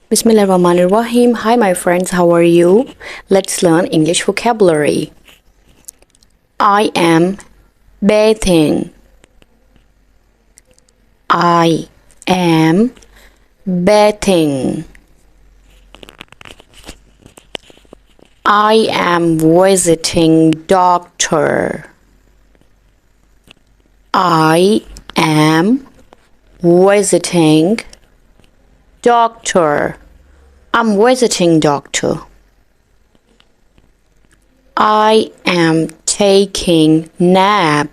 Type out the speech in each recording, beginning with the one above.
Bismillahirrahmanirrahim. Hi my friends, how are you? Let's learn English vocabulary. I am bathing. I am bathing. I am visiting doctor. I am visiting doctor. I'm visiting doctor. I am taking nap.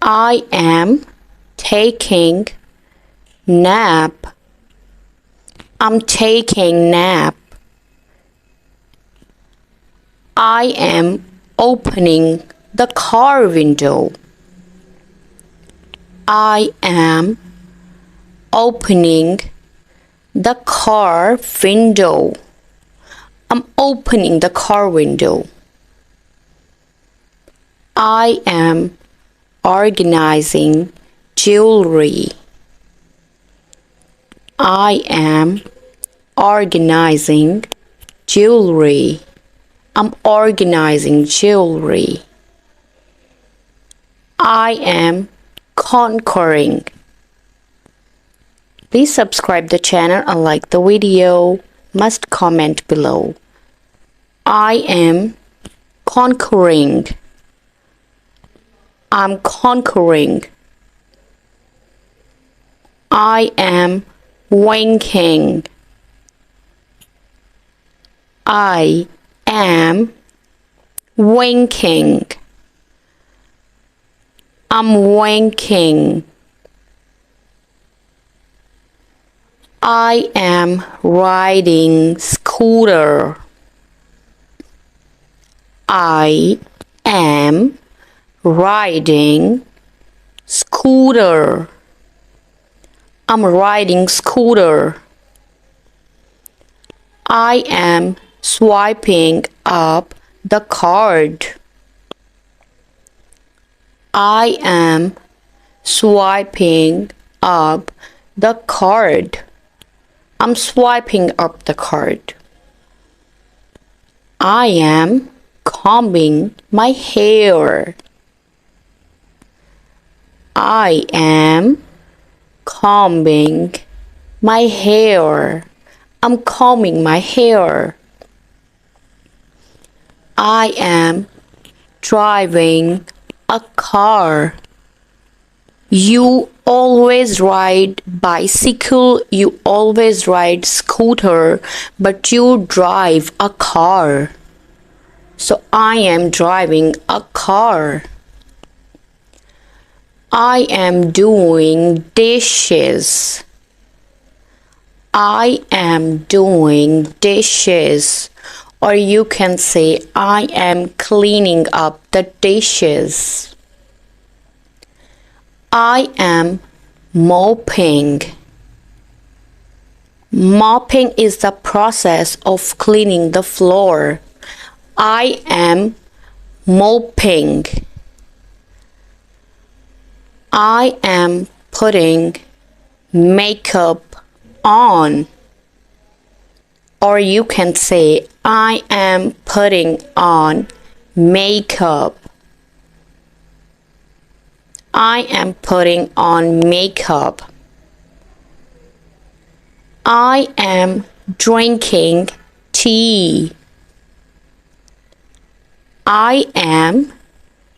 I am taking nap. I'm taking nap. I am opening the car window. I am opening the car window. I'm opening the car window. I am organizing jewelry. I am organizing jewelry. I'm organizing jewelry. I am conquering. Please subscribe the channel and like the video. Must comment below. I am conquering. I'm conquering. I am winking. I am winking. I'm winking. I am riding scooter. I am riding scooter. I'm riding scooter. I am swiping up the card. I am swiping up the card. I'm swiping up the card. I am combing my hair. I am combing my hair. I'm combing my hair. I am driving a car. You always ride bicycle, you always ride scooter, but you drive a car. So I am driving a car. I am doing dishes. I am doing dishes. Or you can say, I am cleaning up the dishes. I am mopping. Mopping is the process of cleaning the floor. I am mopping. I am putting makeup on. Or you can say, I am putting on makeup. I am putting on makeup. I am drinking tea. I am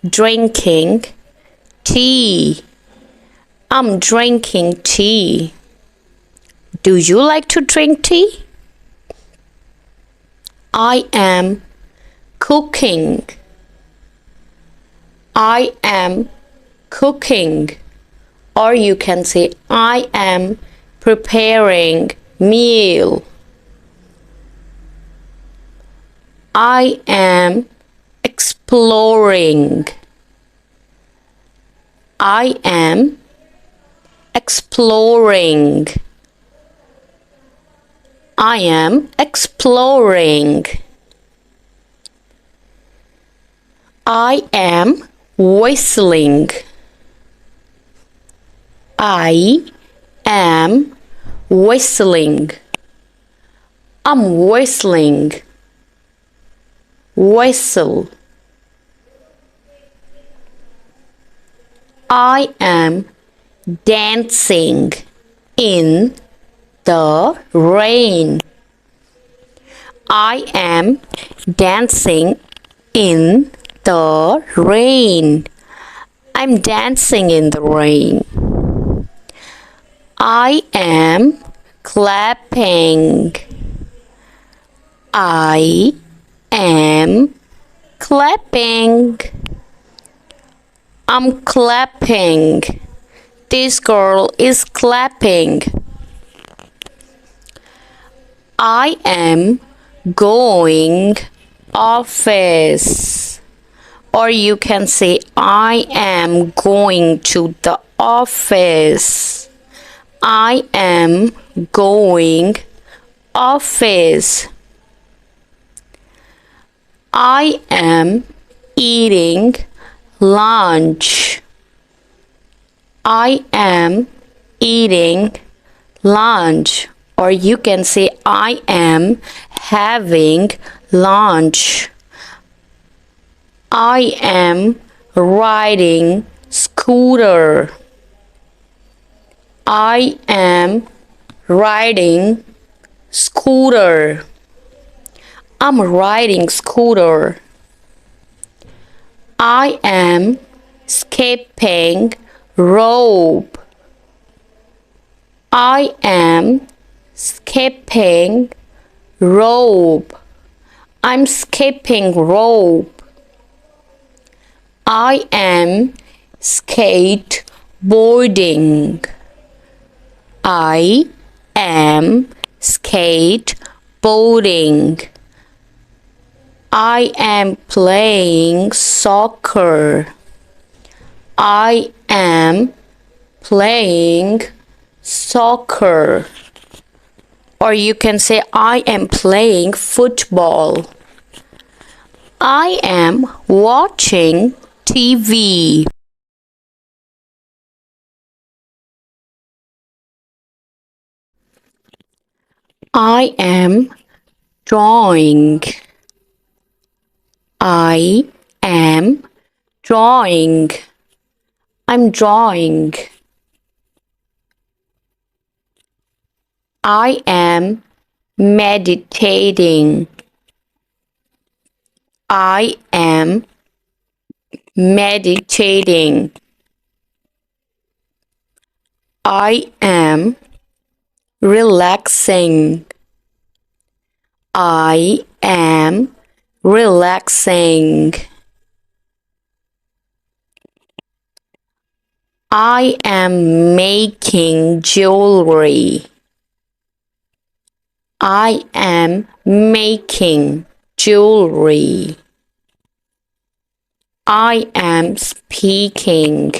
drinking tea. I'm drinking tea. Do you like to drink tea? I am cooking. I am cooking. Or you can say, I am preparing meal. I am exploring. I am exploring. I am exploring. I am whistling. I am whistling. I'm whistling. Whistle. I am dancing in the rain. I am dancing in the rain. I'm dancing in the rain. I am clapping. I am clapping. I'm clapping. This girl is clapping. I am going office. Or you can say I am going to the office. I am going office. I am eating lunch. I am eating lunch. Or you can say I am having lunch. I am riding scooter. I am riding scooter. I'm riding scooter. I am skipping rope. I am skipping rope. I'm skipping rope. I am skateboarding. I am skateboarding. I am playing soccer. I am playing soccer. Or you can say I am playing football. I am watching TV. I am drawing. I am drawing. I'm drawing. I am meditating. I am meditating. I am relaxing. I am relaxing. I am making jewelry. I am making jewelry. I am speaking.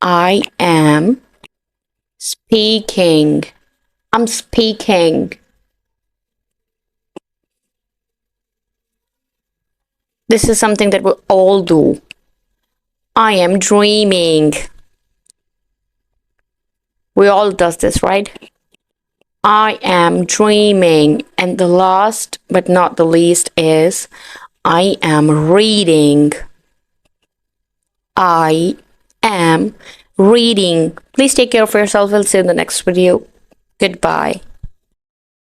I am speaking. I'm speaking. This is something that we all do. I am dreaming. We all does this, right? I am dreaming. And the last but not the least is I am reading. I am reading. Please take care of yourself. We'll see you in the next video. Goodbye.